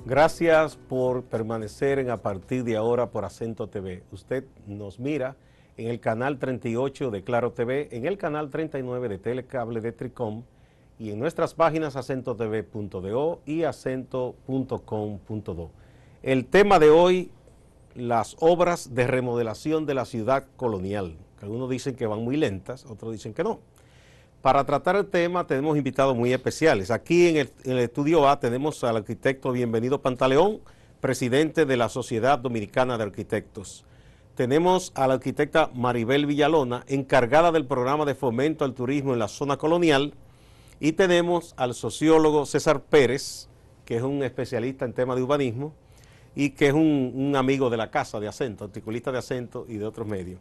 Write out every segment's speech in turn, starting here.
Gracias por permanecer en A Partir de Ahora por Acento TV. Usted nos mira en el canal 38 de Claro TV, en el canal 39 de Telecable de Tricom y en nuestras páginas acentotv.do y acento.com.do. El tema de hoy, las obras de remodelación de la ciudad colonial. Algunos dicen que van muy lentas, otros dicen que no. Para tratar el tema tenemos invitados muy especiales. Aquí en el estudio A tenemos al arquitecto Bienvenido Pantaleón, presidente de la Sociedad Dominicana de Arquitectos. Tenemos a la arquitecta Maribel Villalona, encargada del programa de fomento al turismo en la zona colonial. Y tenemos al sociólogo César Pérez, que es un especialista en temas de urbanismo y que es un amigo de la casa de Acento, articulista de Acento y de otros medios.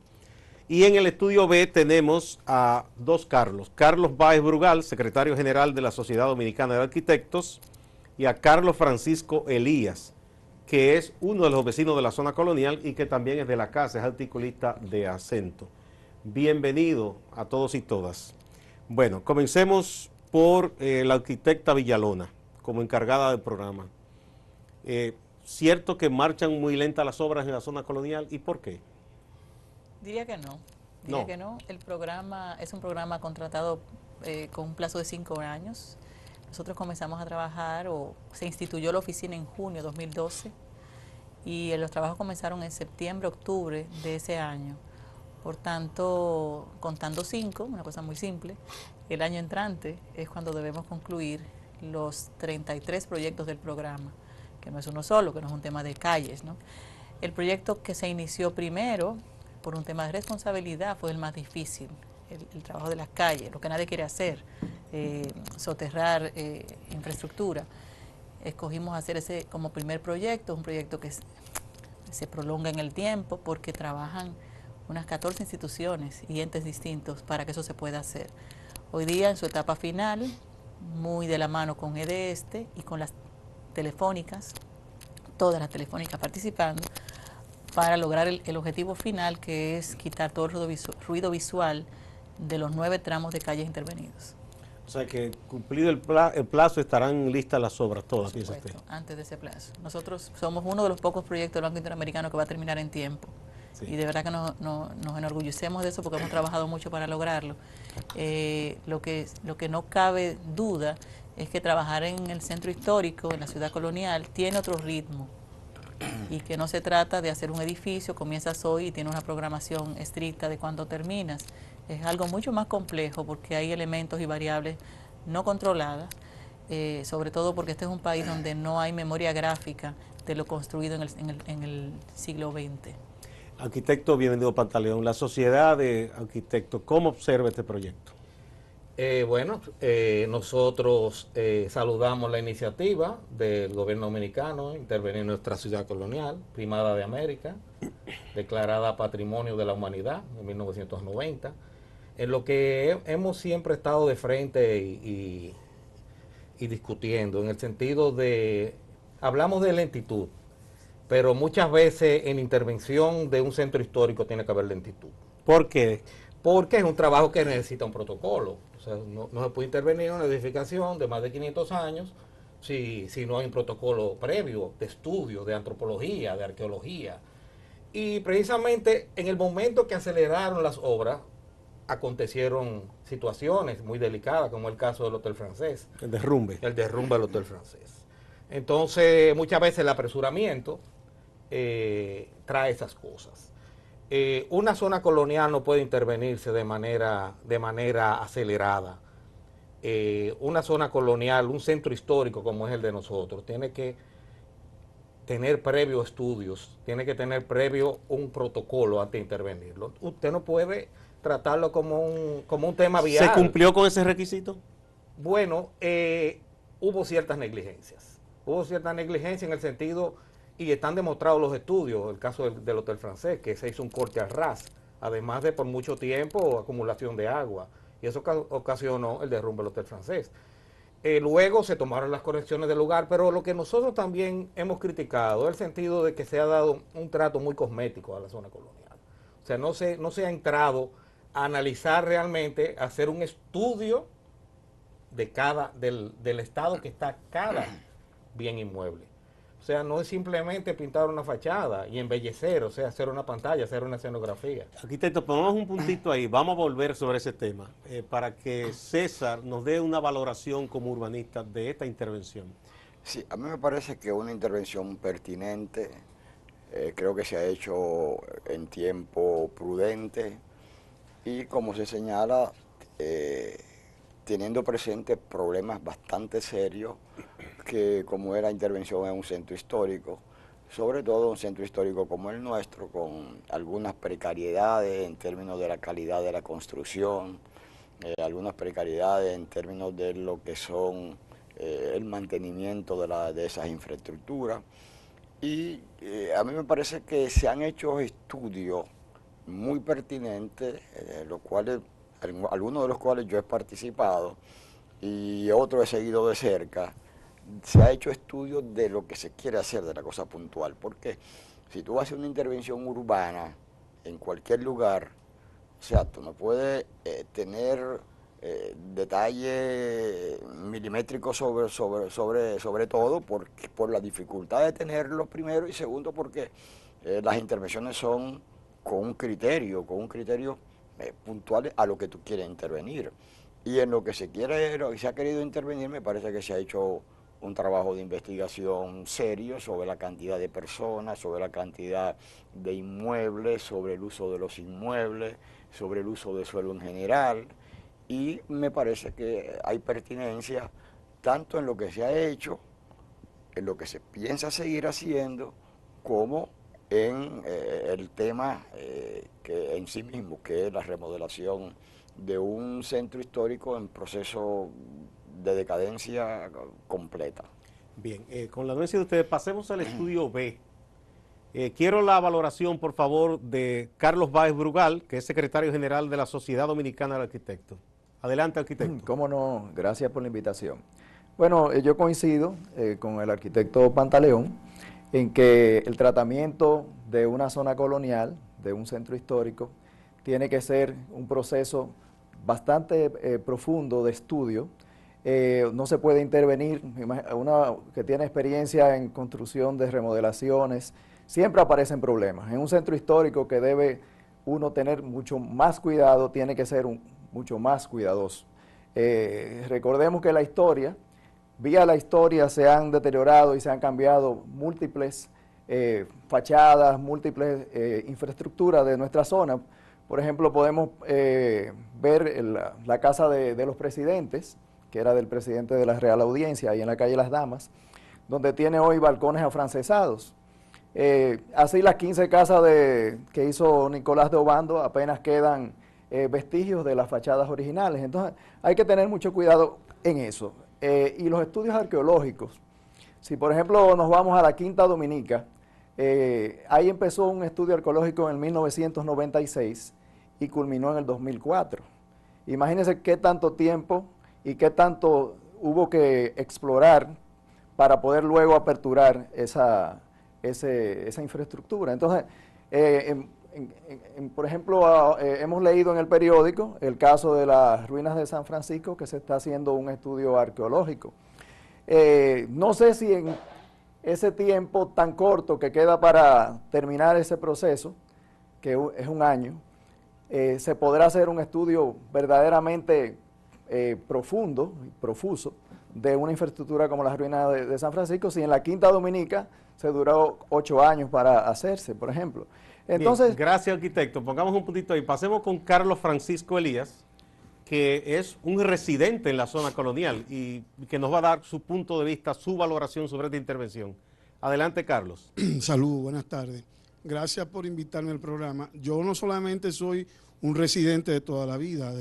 Y en el estudio B tenemos a dos Carlos. Carlos Báez Brugal, secretario general de la Sociedad Dominicana de Arquitectos, y a Carlos Francisco Elías, que es uno de los vecinos de la zona colonial y que también es de la casa, es articulista de Acento. Bienvenido a todos y todas. Bueno, comencemos por la arquitecta Villalona, como encargada del programa. ¿Cierto que marchan muy lentas las obras en la zona colonial y por qué? Diría que no. Que no. El programa es un programa contratado con un plazo de 5 años. Nosotros comenzamos a trabajar, o se instituyó la oficina en junio de 2012 y los trabajos comenzaron en septiembre, octubre de ese año. Por tanto, contando 5, una cosa muy simple, el año entrante es cuando debemos concluir los 33 proyectos del programa, que no es uno solo, que no es un tema de calles, ¿no? El proyecto que se inició primero, por un tema de responsabilidad, fue el más difícil, el trabajo de las calles, lo que nadie quiere hacer, soterrar infraestructura. Escogimos hacer ese como primer proyecto, un proyecto que se prolonga en el tiempo porque trabajan unas 14 instituciones y entes distintos para que eso se pueda hacer. Hoy día, en su etapa final, muy de la mano con EDESTE y con las telefónicas, todas las telefónicas participando, para lograr el objetivo final, que es quitar todo el ruido visual de los 9 tramos de calles intervenidos. O sea que cumplido el plazo estarán listas las obras todas, piensa usted. Antes de ese plazo. Nosotros somos uno de los pocos proyectos del Banco Interamericano que va a terminar en tiempo. Sí. Y de verdad que nos enorgullecemos de eso porque hemos trabajado mucho para lograrlo. Lo que no cabe duda es que trabajar en el centro histórico, en la ciudad colonial, tiene otro ritmo. Y que no se trata de hacer un edificio, comienzas hoy y tienes una programación estricta de cuándo terminas. Es algo mucho más complejo porque hay elementos y variables no controladas, sobre todo porque este es un país donde no hay memoria gráfica de lo construido en el siglo XX. Arquitecto Bienvenido Pantaleón, la Sociedad de Arquitectos, ¿cómo observa este proyecto? Nosotros saludamos la iniciativa del gobierno dominicano, intervenir en nuestra ciudad colonial, primada de América, declarada Patrimonio de la Humanidad en 1990, en lo que hemos siempre estado de frente y discutiendo, en el sentido de, hablamos de lentitud, pero muchas veces en intervención de un centro histórico tiene que haber lentitud. ¿Por qué? Porque es un trabajo que necesita un protocolo. O sea, no se puede intervenir en una edificación de más de 500 años si no hay un protocolo previo de estudio, de antropología, de arqueología. Y precisamente en el momento que aceleraron las obras, acontecieron situaciones muy delicadas, como el caso del Hotel Francés. El derrumbe. El derrumbe del Hotel Francés. Entonces, muchas veces el apresuramiento trae esas cosas. Una zona colonial no puede intervenirse de manera acelerada. Una zona colonial, un centro histórico como es el de nosotros, tiene que tener previo estudios, tiene que tener previo un protocolo antes de intervenirlo. Usted no puede tratarlo como un tema vial. ¿Se cumplió con ese requisito? Bueno, hubo ciertas negligencias. Hubo ciertas negligencias en el sentido, y están demostrados los estudios, el caso del Hotel Francés, que se hizo un corte al ras, además de por mucho tiempo acumulación de agua, y eso ocasionó el derrumbe del Hotel Francés. Luego se tomaron las correcciones del lugar, pero lo que nosotros también hemos criticado es el sentido de que se ha dado un trato muy cosmético a la zona colonial. O sea, no se ha entrado a analizar realmente, a hacer un estudio de del estado que está cada bien inmueble. O sea, no es simplemente pintar una fachada y embellecer, o sea, hacer una pantalla, hacer una escenografía. Arquitecto, ponemos un puntito ahí, vamos a volver sobre ese tema, para que César nos dé una valoración como urbanista de esta intervención. Sí, a mí me parece que una intervención pertinente, creo que se ha hecho en tiempo prudente y como se señala, teniendo presente problemas bastante serios, que como era intervención en un centro histórico, sobre todo un centro histórico como el nuestro, con algunas precariedades en términos de la calidad de la construcción, algunas precariedades en términos de lo que son el mantenimiento de esas infraestructuras. Y a mí me parece que se han hecho estudios muy pertinentes, algunos de los cuales yo he participado y otros he seguido de cerca. Se ha hecho estudios de lo que se quiere hacer, de la cosa puntual, porque si tú haces una intervención urbana en cualquier lugar, o sea, tú no puedes tener detalles milimétricos sobre todo por la dificultad de tenerlo primero y segundo porque las intervenciones son con un criterio puntual a lo que tú quieres intervenir. Y en lo que se ha querido intervenir, me parece que se ha hecho un trabajo de investigación serio sobre la cantidad de personas, sobre la cantidad de inmuebles, sobre el uso de los inmuebles, sobre el uso de suelo en general, y me parece que hay pertinencia tanto en lo que se ha hecho, en lo que se piensa seguir haciendo, como en el tema que en sí mismo, que es la remodelación de un centro histórico en proceso de decadencia completa. Bien, con la anuencia de ustedes, pasemos al estudio B. Quiero la valoración, por favor, de Carlos Báez Brugal, que es secretario general de la Sociedad Dominicana de Arquitectos. Adelante, arquitecto. Cómo no, gracias por la invitación. Bueno, yo coincido con el arquitecto Pantaleón en que el tratamiento de una zona colonial, de un centro histórico, tiene que ser un proceso bastante profundo de estudio. No se puede intervenir, una que tiene experiencia en construcción de remodelaciones, siempre aparecen problemas. En un centro histórico que debe uno tener mucho más cuidado, tiene que ser mucho más cuidadoso. Recordemos que vía la historia se han deteriorado y se han cambiado múltiples fachadas, múltiples infraestructuras de nuestra zona. Por ejemplo, podemos ver la casa de los presidentes, que era del presidente de la Real Audiencia, ahí en la calle Las Damas, donde tiene hoy balcones afrancesados. Así las 15 casas que hizo Nicolás de Obando apenas quedan vestigios de las fachadas originales. Entonces hay que tener mucho cuidado en eso. Y los estudios arqueológicos, si por ejemplo nos vamos a la Quinta Dominica, ahí empezó un estudio arqueológico en 1996 y culminó en el 2004. Imagínense qué tanto tiempo y qué tanto hubo que explorar para poder luego aperturar esa infraestructura. Entonces, por ejemplo, hemos leído en el periódico el caso de las ruinas de San Francisco, que se está haciendo un estudio arqueológico. No sé si en ese tiempo tan corto que queda para terminar ese proceso, que es un año, se podrá hacer un estudio verdaderamente profundo, profuso, de una infraestructura como las ruinas de San Francisco, si en la Quinta Dominica se duró 8 años para hacerse, por ejemplo. Entonces, bien, gracias, arquitecto. Pongamos un puntito ahí. Pasemos con Carlos Francisco Elías, que es un residente en la zona colonial y que nos va a dar su punto de vista, su valoración sobre esta intervención. Adelante, Carlos. Saludos, buenas tardes. Gracias por invitarme al programa. Yo no solamente soy un residente de toda la vida,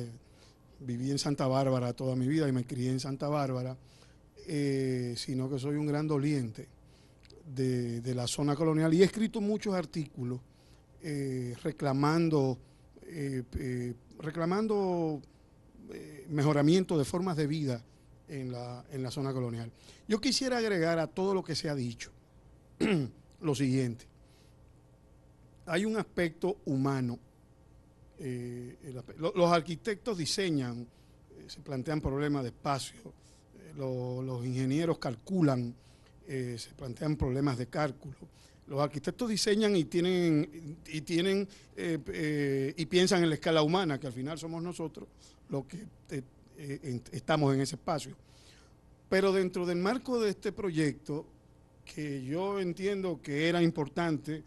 viví en Santa Bárbara toda mi vida y me crié en Santa Bárbara, sino que soy un gran doliente de la zona colonial y he escrito muchos artículos reclamando mejoramiento de formas de vida en la zona colonial. Yo quisiera agregar a todo lo que se ha dicho lo siguiente. Hay un aspecto humano. Los arquitectos diseñan, se plantean problemas de espacio, los ingenieros calculan se plantean problemas de cálculo. Los arquitectos diseñan y piensan en la escala humana, que al final somos nosotros los que estamos en ese espacio. Pero dentro del marco de este proyecto, que yo entiendo que era importante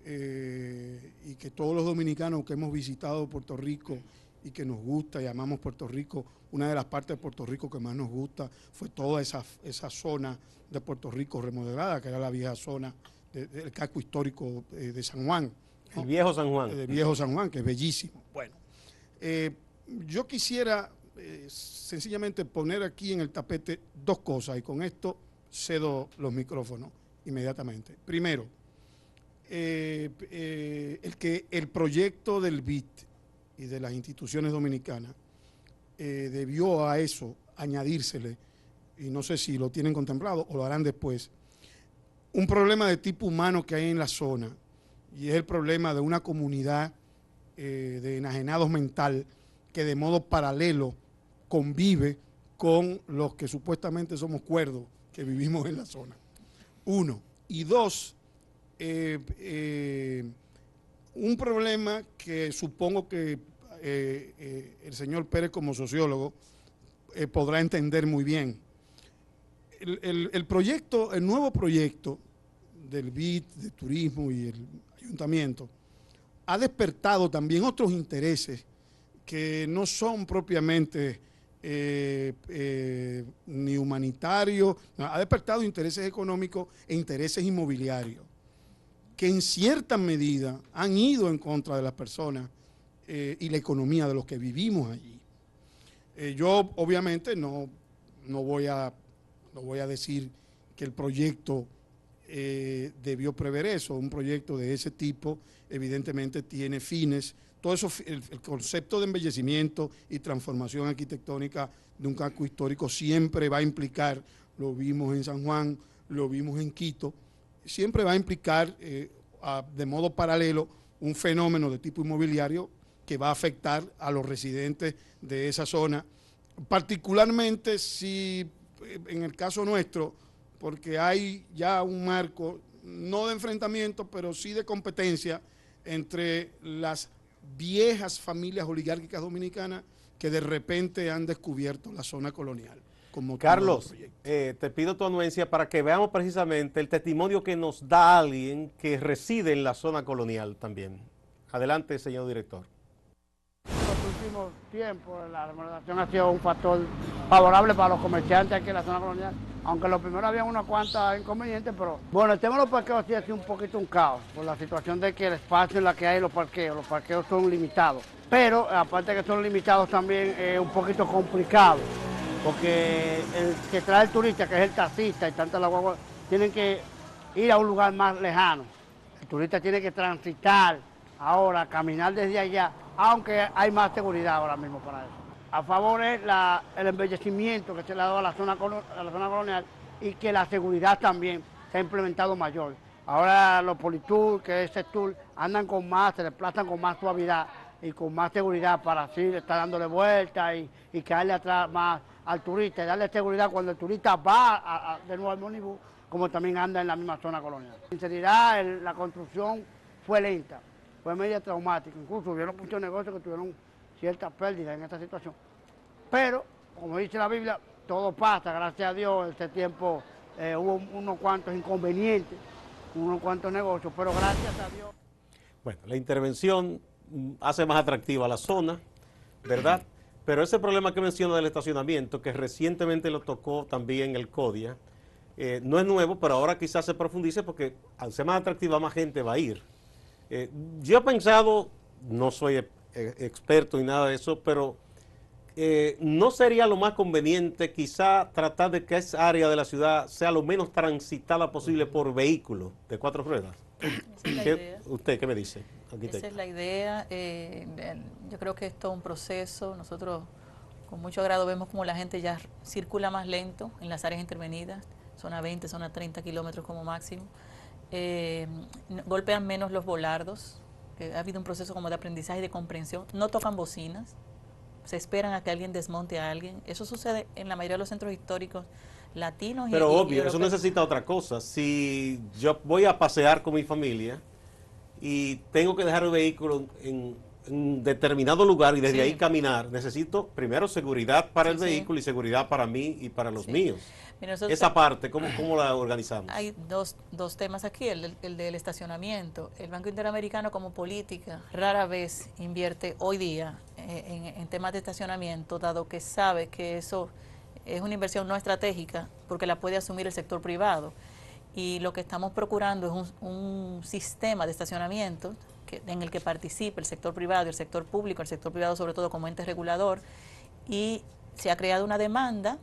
y que todos los dominicanos que hemos visitado Puerto Rico y que nos gusta y amamos Puerto Rico, una de las partes de Puerto Rico que más nos gusta fue toda esa zona de Puerto Rico remodelada, que era la vieja zona del casco histórico de San Juan, ¿no? El viejo San Juan. El viejo San Juan, que es bellísimo. Bueno, yo quisiera sencillamente poner aquí en el tapete dos cosas y con esto cedo los micrófonos inmediatamente. Primero, el proyecto del BIT y de las instituciones dominicanas debió a eso añadírsele, y no sé si lo tienen contemplado o lo harán después, un problema de tipo humano que hay en la zona, y es el problema de una comunidad de enajenados mental que de modo paralelo convive con los que supuestamente somos cuerdos que vivimos en la zona. Uno. Y dos, un problema que supongo que el señor Pérez como sociólogo podrá entender muy bien. El proyecto, el nuevo proyecto del BIT, de turismo y el ayuntamiento, ha despertado también otros intereses que no son propiamente ni humanitarios, ha despertado intereses económicos e intereses inmobiliarios, que en cierta medida han ido en contra de las personas y la economía de los que vivimos allí. Yo obviamente no voy a decir que el proyecto debió prever eso. Un proyecto de ese tipo evidentemente tiene fines. Todo eso, el concepto de embellecimiento y transformación arquitectónica de un casco histórico siempre va a implicar, lo vimos en San Juan, lo vimos en Quito, siempre va a implicar de modo paralelo un fenómeno de tipo inmobiliario que va a afectar a los residentes de esa zona, particularmente si en el caso nuestro, porque hay ya un marco, no de enfrentamiento, pero sí de competencia entre las viejas familias oligárquicas dominicanas que de repente han descubierto la zona colonial. Como Carlos, te pido tu anuencia para que veamos precisamente el testimonio que nos da alguien que reside en la zona colonial también. Adelante, señor director. En los últimos tiempos la remodelación ha sido un factor favorable para los comerciantes aquí en la zona colonial, aunque lo primero había unas cuantas inconvenientes, pero bueno, el tema de los parqueos sí ha sido un poquito un caos, por la situación de que el espacio en la que hay los parqueos son limitados, pero aparte de que son limitados también es un poquito complicado, porque el que trae el turista, que es el taxista y tanto la guagua, tienen que ir a un lugar más lejano, el turista tiene que transitar ahora, caminar desde allá, aunque hay más seguridad ahora mismo para eso. A favor es el embellecimiento que se le ha dado a la zona colonial y que la seguridad también se ha implementado mayor. Ahora los politour, que es ese tour, andan con más, se desplazan con más suavidad y con más seguridad para así estar dándole vueltas y caerle atrás más al turista y darle seguridad cuando el turista va de nuevo al Monibus, como también anda en la misma zona colonial. En sinceridad, la construcción fue lenta. Fue media traumática, incluso hubieron muchos negocios que tuvieron ciertas pérdidas en esta situación. Pero, como dice la Biblia, todo pasa, gracias a Dios, este tiempo hubo unos cuantos inconvenientes, unos cuantos negocios, pero gracias a Dios. Bueno, la intervención hace más atractiva la zona, ¿verdad? Pero ese problema que menciona del estacionamiento, que recientemente lo tocó también el CODIA, no es nuevo, pero ahora quizás se profundice porque al ser más atractiva más gente va a ir. Yo he pensado, no soy experto en nada de eso, pero ¿no sería lo más conveniente quizá tratar de que esa área de la ciudad sea lo menos transitada posible por vehículos de 4 ruedas? Esa es la idea. ¿Usted qué me dice, arquitecto? Esa es la idea. Yo creo que esto es un proceso. Nosotros con mucho agrado vemos como la gente ya circula más lento en las áreas intervenidas, zona 20, zona 30 kilómetros como máximo. Golpean menos los volardos, ha habido un proceso como de aprendizaje y de comprensión, no tocan bocinas, se esperan a que alguien desmonte a alguien. Eso sucede en la mayoría de los centros históricos latinos. Pero y obvio, eso europeos. necesita otra cosa. Si yo voy a pasear con mi familia y tengo que dejar el vehículo en determinado lugar y desde Sí. ahí caminar, necesito primero seguridad para el Sí. vehículo y seguridad para mí y para los Sí. míos. Mira, nosotros Esa parte, ¿cómo la organizamos? hay dos temas aquí, el del estacionamiento. El Banco Interamericano como política rara vez invierte hoy día en temas de estacionamiento, dado que sabe que eso es una inversión no estratégica porque la puede asumir el sector privado. Y lo que estamos procurando es un sistema de estacionamiento en el que participe el sector privado y el sector público, el sector privado sobre todo como ente regulador, y se ha creado una demanda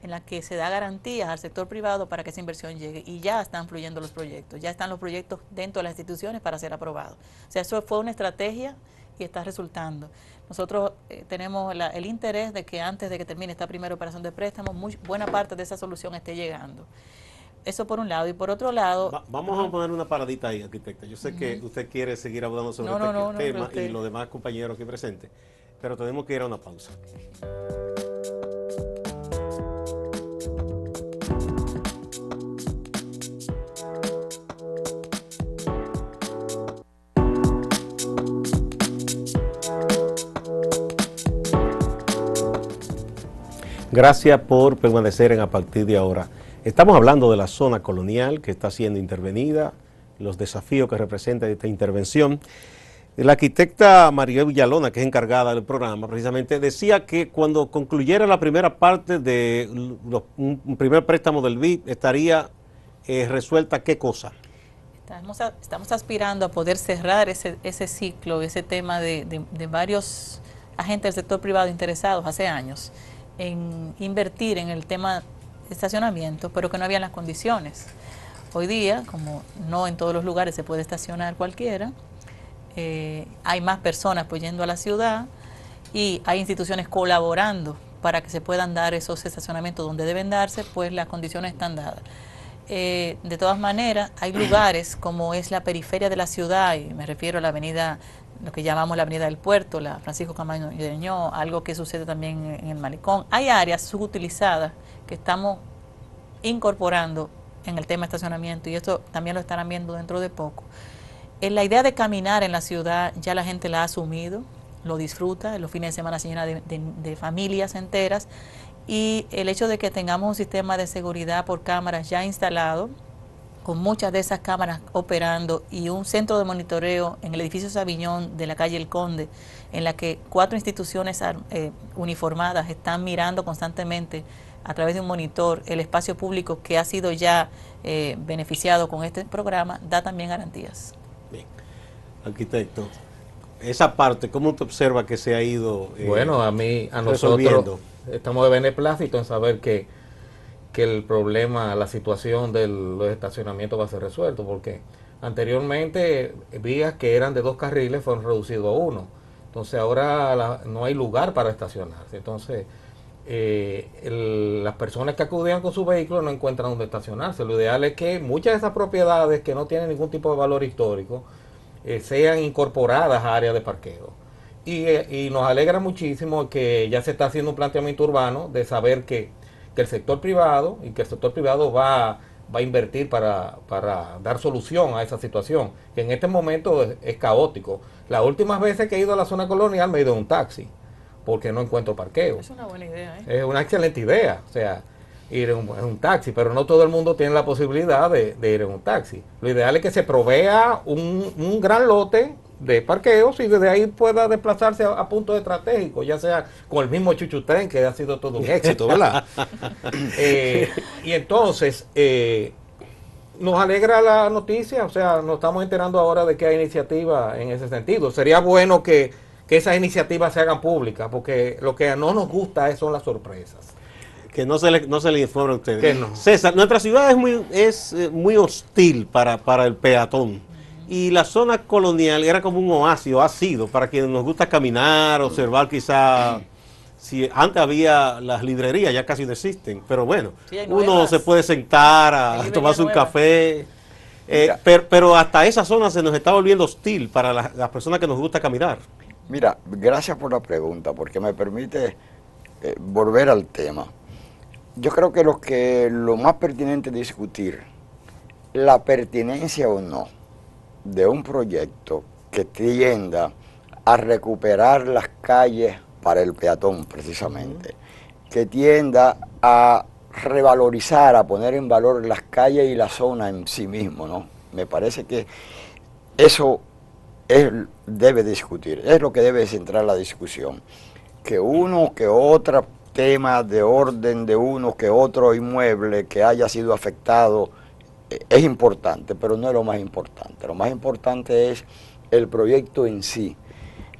en la que se da garantías al sector privado para que esa inversión llegue, y ya están fluyendo los proyectos, ya están los proyectos dentro de las instituciones para ser aprobados. O sea, eso fue una estrategia y está resultando. Nosotros tenemos el interés de que antes de que termine esta primera operación de préstamo, buena parte de esa solución esté llegando. Eso por un lado. Y por otro lado... Vamos a poner una paradita ahí, arquitecta. Yo sé que usted quiere seguir hablando sobre este tema y los demás compañeros aquí presentes, pero tenemos que ir a una pausa. Gracias por permanecer en A Partir de Ahora. Estamos hablando de la zona colonial que está siendo intervenida, los desafíos que representa esta intervención. La arquitecta María Villalona, que es encargada del programa, precisamente decía que cuando concluyera la primera parte de un primer préstamo del BID, estaría resuelta ¿qué cosa? Estamos aspirando a poder cerrar ese ciclo, ese tema de varios agentes del sector privado interesados hace años en invertir en el tema de estacionamiento, pero que no habían las condiciones. Hoy día, como no en todos los lugares se puede estacionar cualquiera, hay más personas pues yendo a la ciudad y hay instituciones colaborando para que se puedan dar esos estacionamientos donde deben darse, pues las condiciones están dadas. De todas maneras, hay lugares como es la periferia de la ciudad, y me refiero a la avenida, lo que llamamos la avenida del Puerto, la Francisco Camaño y Deñó, algo que sucede también en el Malecón. Hay áreas subutilizadas que estamos incorporando en el tema de estacionamiento, y esto también lo estarán viendo dentro de poco. La idea de caminar en la ciudad ya la gente la ha asumido, lo disfruta, en los fines de semana se llena de familias enteras, y el hecho de que tengamos un sistema de seguridad por cámaras ya instalado, con muchas de esas cámaras operando, y un centro de monitoreo en el edificio Sabiñón de la calle El Conde, en la que 4 instituciones uniformadas están mirando constantemente a través de un monitor el espacio público que ha sido ya beneficiado con este programa, da también garantías. Bien, arquitecto, esa parte, ¿cómo te observa que se ha ido bueno, a nosotros estamos de beneplácito en saber que el problema, la situación de los estacionamientos va a ser resuelto, porque anteriormente vías que eran de 2 carriles fueron reducidos a 1, entonces ahora no hay lugar para estacionarse, entonces las personas que acudían con su vehículo no encuentran dónde estacionarse. Lo ideal es que muchas de esas propiedades que no tienen ningún tipo de valor histórico sean incorporadas a áreas de parqueo. Y nos alegra muchísimo que ya se está haciendo un planteamiento urbano de saber que el sector privado va a invertir para dar solución a esa situación, que en este momento es caótico. Las últimas veces que he ido a la zona colonial me he ido en un taxi, porque no encuentro parqueo. Es una buena idea, Es una excelente idea, o sea, ir en un taxi, pero no todo el mundo tiene la posibilidad de ir en un taxi. Lo ideal es que se provea un gran lote de parqueos y desde ahí pueda desplazarse a puntos estratégicos, ya sea con el mismo Chuchutren, que ha sido todo un éxito, ¿verdad? Y entonces, nos alegra la noticia, o sea, nos estamos enterando ahora de que hay iniciativa en ese sentido. Sería bueno que esas iniciativas se hagan públicas, porque lo que no nos gusta son las sorpresas. Que no se le informe a ustedes. Que no. César, nuestra ciudad es muy hostil para el peatón. Y la zona colonial era como un oasis, o ha sido, para quienes nos gusta caminar, observar quizá, si antes había las librerías, ya casi no existen, pero bueno, Sí, uno se puede sentar a tomarse un café, pero hasta esa zona se nos está volviendo hostil para las personas que nos gusta caminar. Mira, gracias por la pregunta, porque me permite volver al tema. Yo creo que lo más pertinente es discutir la pertinencia o no de un proyecto que tienda a recuperar las calles para el peatón, precisamente, que tienda a revalorizar, a poner en valor las calles y la zona en sí mismo, ¿no? Me parece que eso debe discutir, es lo que debe centrar la discusión. Que uno que otro tema de orden de uno que otro inmueble que haya sido afectado es importante, pero no es lo más importante. Lo más importante es el proyecto en sí,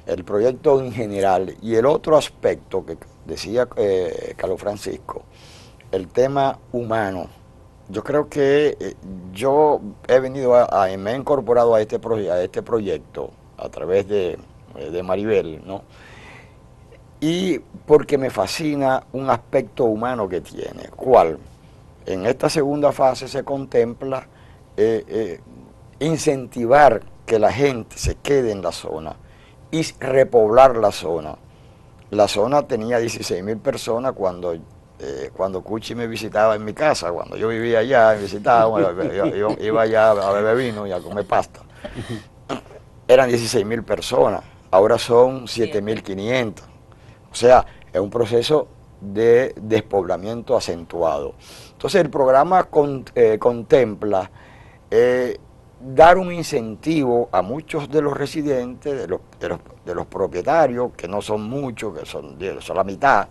el proyecto en general. Y el otro aspecto que decía Carlos Francisco, el tema humano. Yo creo que yo he venido me he incorporado a este proyecto a través de Maribel, ¿no? Y porque me fascina un aspecto humano que tiene. ¿Cuál? En esta segunda fase se contempla incentivar que la gente se quede en la zona y repoblar la zona. La zona tenía 16.000 personas cuando Cuchi me visitaba en mi casa, cuando yo vivía allá, me visitaba, yo iba allá a beber vino y a comer pasta. Eran 16.000 personas, ahora son 7.500. O sea, es un proceso de despoblamiento acentuado. Entonces el programa contempla dar un incentivo a muchos de los residentes, de los propietarios, que no son muchos, que son la mitad,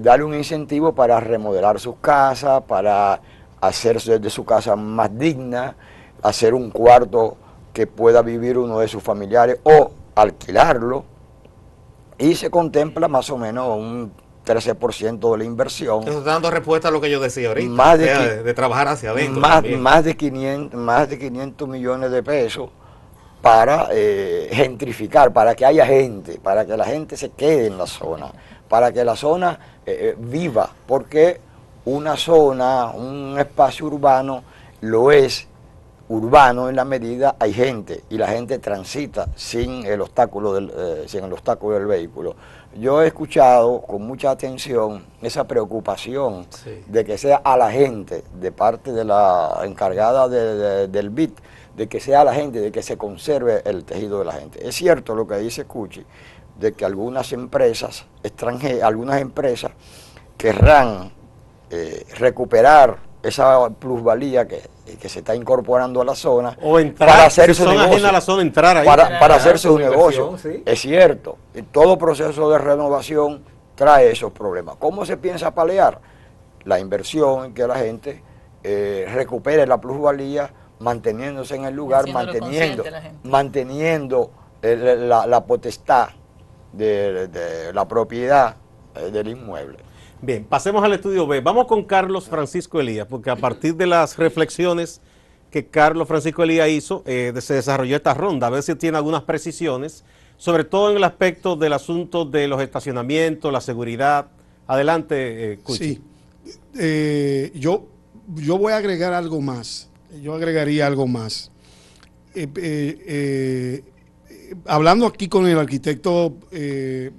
darle un incentivo para remodelar sus casas, para hacer de su casa más digna, hacer un cuarto que pueda vivir uno de sus familiares o alquilarlo, y se contempla más o menos un 13% de la inversión. Eso está dando respuesta a lo que yo decía ahorita, más de trabajar hacia adentro. Más de 500 millones de pesos para gentrificar, para que haya gente, para que la gente se quede en la zona, para que la zona viva, porque una zona, un espacio urbano, lo es urbano en la medida hay gente y la gente transita sin el obstáculo del vehículo. Yo he escuchado con mucha atención esa preocupación de que sea a la gente, de parte de la encargada del BIT, de que sea a la gente, de que se conserve el tejido de la gente. Es cierto lo que dice Cuchi, de que algunas empresas extranjeras, algunas empresas querrán recuperar esa plusvalía que se está incorporando a la zona, o entrar, para hacer si su son negocio, ajenas a la zona, entrar ahí. para hacer su negocio. Sí. Es cierto, y todo proceso de renovación trae esos problemas. ¿Cómo se piensa paliar? La inversión en que la gente recupere la plusvalía, manteniéndose en el lugar, manteniendo la potestad de la propiedad del inmueble. Bien, pasemos al estudio B. Vamos con Carlos Francisco Elías, porque a partir de las reflexiones que Carlos Francisco Elías hizo, se desarrolló esta ronda. A ver si tiene algunas precisiones, sobre todo en el aspecto del asunto de los estacionamientos, la seguridad. Adelante, Cuchi. Sí, yo voy a agregar algo más. Yo agregaría algo más. Hablando aquí con el arquitecto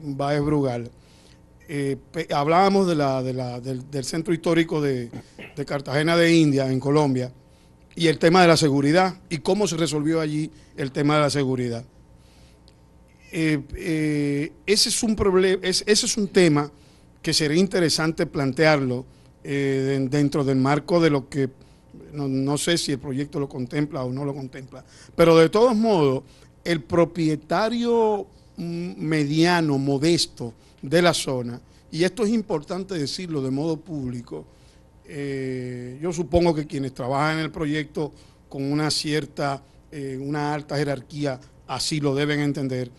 Báez Brugal, hablábamos del centro histórico de Cartagena de India, en Colombia, y el tema de la seguridad, y cómo se resolvió allí el tema de la seguridad. Ese es un tema que sería interesante plantearlo dentro del marco de lo que, no sé si el proyecto lo contempla o no lo contempla, pero de todos modos, el propietario mediano, modesto de la zona, y esto es importante decirlo de modo público, yo supongo que quienes trabajan en el proyecto con una alta jerarquía así lo deben entender.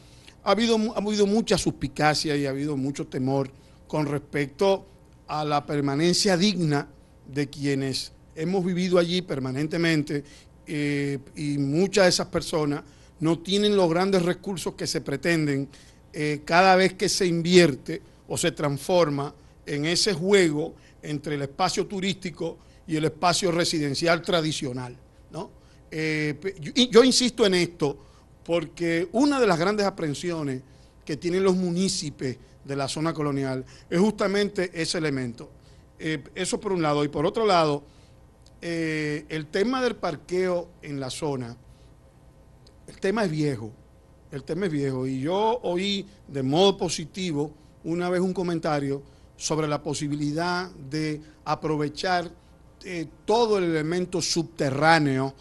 Ha habido mucha suspicacia y ha habido mucho temor con respecto a la permanencia digna de quienes hemos vivido allí permanentemente, y muchas de esas personas no tienen los grandes recursos que se pretenden cada vez que se invierte o se transforma en ese juego entre el espacio turístico y el espacio residencial tradicional, ¿no? Yo insisto en esto porque una de las grandes aprensiones que tienen los municipios de la zona colonial es justamente ese elemento. Eso por un lado. Y por otro lado, el tema del parqueo en la zona, el tema es viejo. Y yo oí de modo positivo una vez un comentario sobre la posibilidad de aprovechar todo el elemento subterráneo,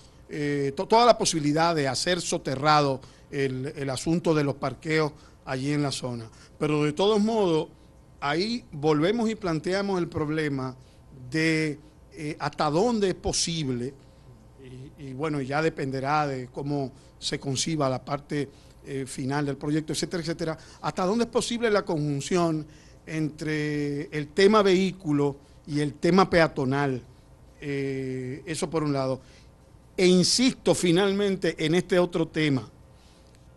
toda la posibilidad de hacer soterrado el asunto de los parqueos allí en la zona. Pero de todos modos, ahí volvemos y planteamos el problema de hasta dónde es posible, y bueno, ya dependerá de cómo se conciba la parte final del proyecto, etcétera, etcétera, hasta dónde es posible la conjunción entre el tema vehículo y el tema peatonal, eso por un lado. E insisto finalmente en este otro tema,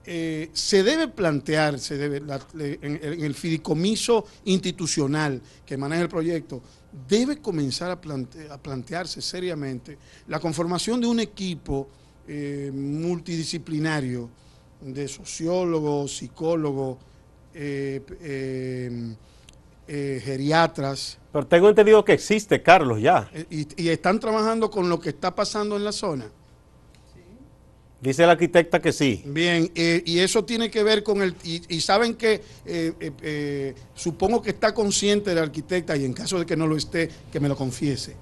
se debe plantear, en el fideicomiso institucional que maneja el proyecto, debe comenzar a plantearse seriamente la conformación de un equipo multidisciplinario de sociólogos, psicólogos, geriatras. Pero tengo entendido que existe, Carlos, ya. Y están trabajando con lo que está pasando en la zona. Dice la arquitecta que sí. Bien, y eso tiene que ver con y saben que supongo que está consciente la arquitecta, y en caso de que no lo esté, que me lo confiese,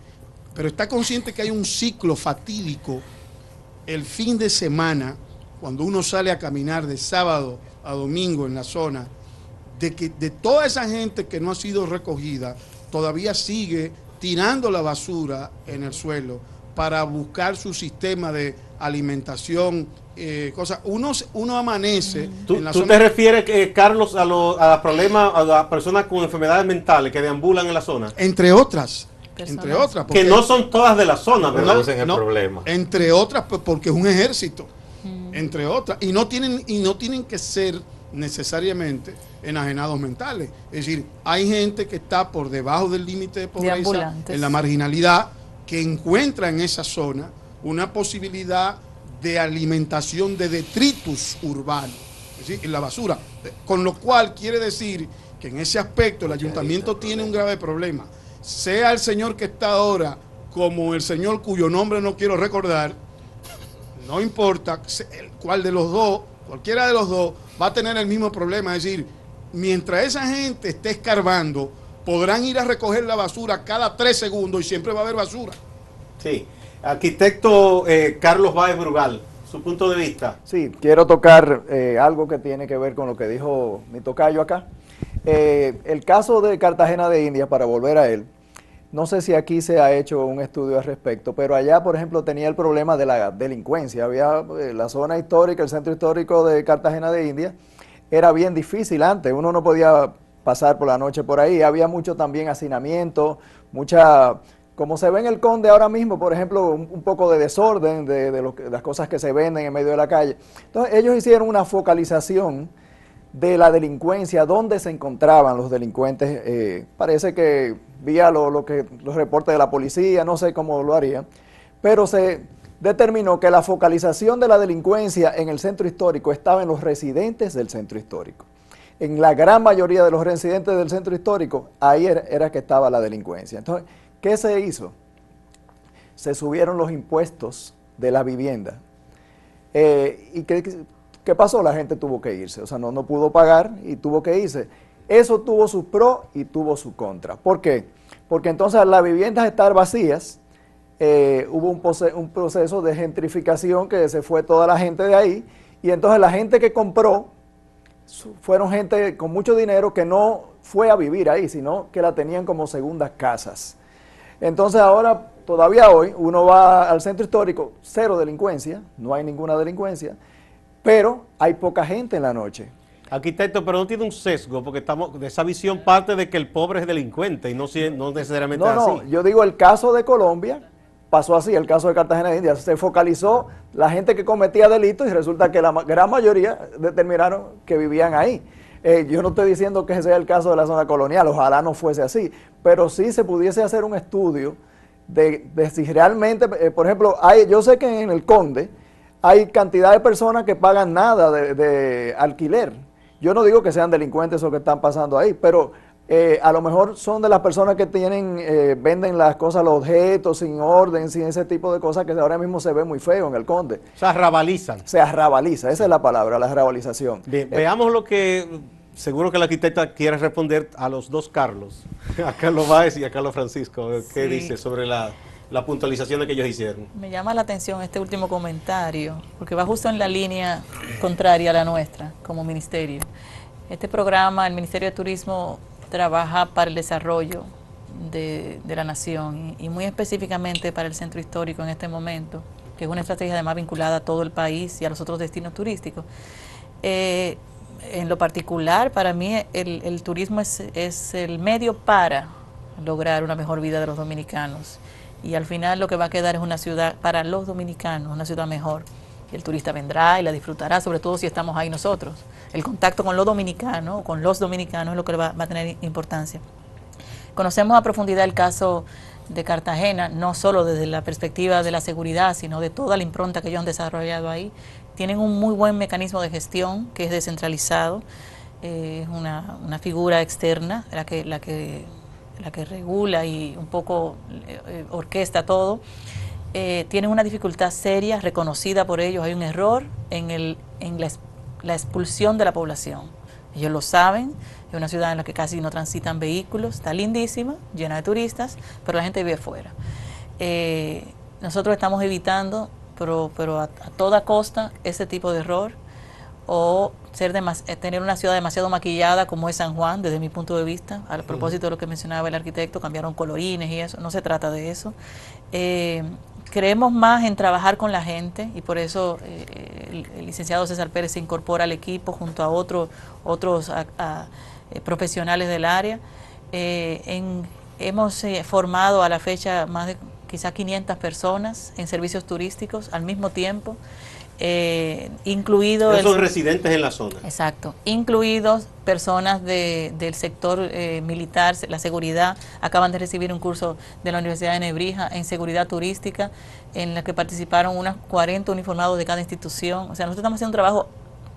pero está consciente que hay un ciclo fatídico el fin de semana, cuando uno sale a caminar de sábado a domingo en la zona, de toda esa gente que no ha sido recogida, todavía sigue tirando la basura en el suelo para buscar su sistema de alimentación, cosas. Uno amanece en la ¿Tú zona. te refieres, Carlos, a los problemas, a las personas con enfermedades mentales que deambulan en la zona? Entre otras. Que no son todas de la zona, ¿verdad? Ese es el problema. Entre otras, porque es un ejército. Entre otras. Y no tienen que ser necesariamente enajenados mentales. Es decir, hay gente que está por debajo del límite de pobreza, en la marginalidad, que encuentra en esa zona una posibilidad de alimentación de detritus urbanos, es decir, en la basura. Con lo cual quiere decir que en ese aspecto el ayuntamiento tiene un grave problema. Sea el señor que está ahora como el señor cuyo nombre no quiero recordar, no importa cuál de los dos, cualquiera de los dos va a tener el mismo problema. Es decir, mientras esa gente esté escarbando, podrán ir a recoger la basura cada 3 segundos y siempre va a haber basura. Sí. Arquitecto Carlos Báez Brugal, su punto de vista. Sí, quiero tocar algo que tiene que ver con lo que dijo mi tocayo acá. El caso de Cartagena de Indias, para volver a él, no sé si aquí se ha hecho un estudio al respecto, pero allá, por ejemplo, tenía el problema de la delincuencia. Había la zona histórica, el centro histórico de Cartagena de Indias, era bien difícil antes, uno no podía pasar por la noche por ahí, había mucho también hacinamiento, mucha, como se ve en el Conde ahora mismo, por ejemplo, un poco de desorden de las cosas que se venden en medio de la calle. Entonces ellos hicieron una focalización de la delincuencia, dónde se encontraban los delincuentes, parece que vía los reportes de la policía, no sé cómo lo harían, pero se determinó que la focalización de la delincuencia en el centro histórico estaba en los residentes del centro histórico. En la gran mayoría de los residentes del centro histórico, ahí era que estaba la delincuencia. Entonces, ¿qué se hizo? Se subieron los impuestos de la vivienda. ¿Y qué pasó? La gente tuvo que irse, o sea, no pudo pagar y tuvo que irse. Eso tuvo su pro y tuvo su contra. ¿Por qué? Porque entonces al las viviendas estar vacías, hubo un proceso de gentrificación que se fue toda la gente de ahí, y entonces la gente que compró fueron gente con mucho dinero que no fue a vivir ahí, sino que la tenían como segundas casas. Entonces ahora, todavía hoy, uno va al centro histórico, cero delincuencia, no hay ninguna delincuencia, pero hay poca gente en la noche. Arquitecto, pero no tiene un sesgo, porque estamos de esa visión parte de que el pobre es delincuente y no necesariamente es así. No, yo digo el caso de Colombia pasó así, el caso de Cartagena de Indias, se focalizó la gente que cometía delitos y resulta que la gran mayoría determinaron que vivían ahí. Yo no estoy diciendo que ese sea el caso de la zona colonial, ojalá no fuese así, pero sí se pudiese hacer un estudio de si realmente, por ejemplo, yo sé que en el Conde hay cantidad de personas que pagan nada de alquiler. yo no digo que sean delincuentes o que están pasando ahí, pero a lo mejor son de las personas que tienen, venden las cosas, los objetos sin orden, sin ese tipo de cosas que ahora mismo se ve muy feo en el Conde. O sea, rabalizan. Se arrabaliza, esa es la palabra, la rabalización. Bien, veamos lo que, seguro que la arquitecta quiere responder a los dos Carlos, a Carlos Báez y a Carlos Francisco. ¿Qué dice sobre la puntualización que ellos hicieron? Me llama la atención este último comentario, porque va justo en la línea contraria a la nuestra como ministerio. Este programa, el Ministerio de Turismo, trabaja para el desarrollo de la nación y muy específicamente para el centro histórico en este momento, que es una estrategia además vinculada a todo el país y a los otros destinos turísticos. En lo particular, para mí el turismo es el medio para lograr una mejor vida de los dominicanos, y al final lo que va a quedar es una ciudad para los dominicanos, una ciudad mejor. El turista vendrá y la disfrutará, sobre todo si estamos ahí nosotros. El contacto con los dominicanos es lo que va a tener importancia. Conocemos a profundidad el caso de Cartagena, no solo desde la perspectiva de la seguridad, sino de toda la impronta que ellos han desarrollado ahí. Tienen un muy buen mecanismo de gestión que es descentralizado, es una figura externa la que regula y un poco orquesta todo. Tienen una dificultad seria, reconocida por ellos. Hay un error en la expulsión de la población. Ellos lo saben. Es una ciudad en la que casi no transitan vehículos. Está lindísima, llena de turistas, pero la gente vive fuera. Nosotros estamos evitando, pero a toda costa, ese tipo de error, o tener una ciudad demasiado maquillada como es San Juan, desde mi punto de vista. A propósito de lo que mencionaba el arquitecto, cambiaron colorines y eso. No se trata de eso. Creemos más en trabajar con la gente, y por eso el licenciado César Pérez se incorpora al equipo junto a otros profesionales del área. Hemos formado a la fecha más de quizás 500 personas en servicios turísticos al mismo tiempo, incluidos... Son residentes en la zona. Exacto, incluidos personas del sector militar, la seguridad. Acaban de recibir un curso de la Universidad de Nebrija en seguridad turística, en la que participaron unas 40 uniformados de cada institución. O sea, nosotros estamos haciendo un trabajo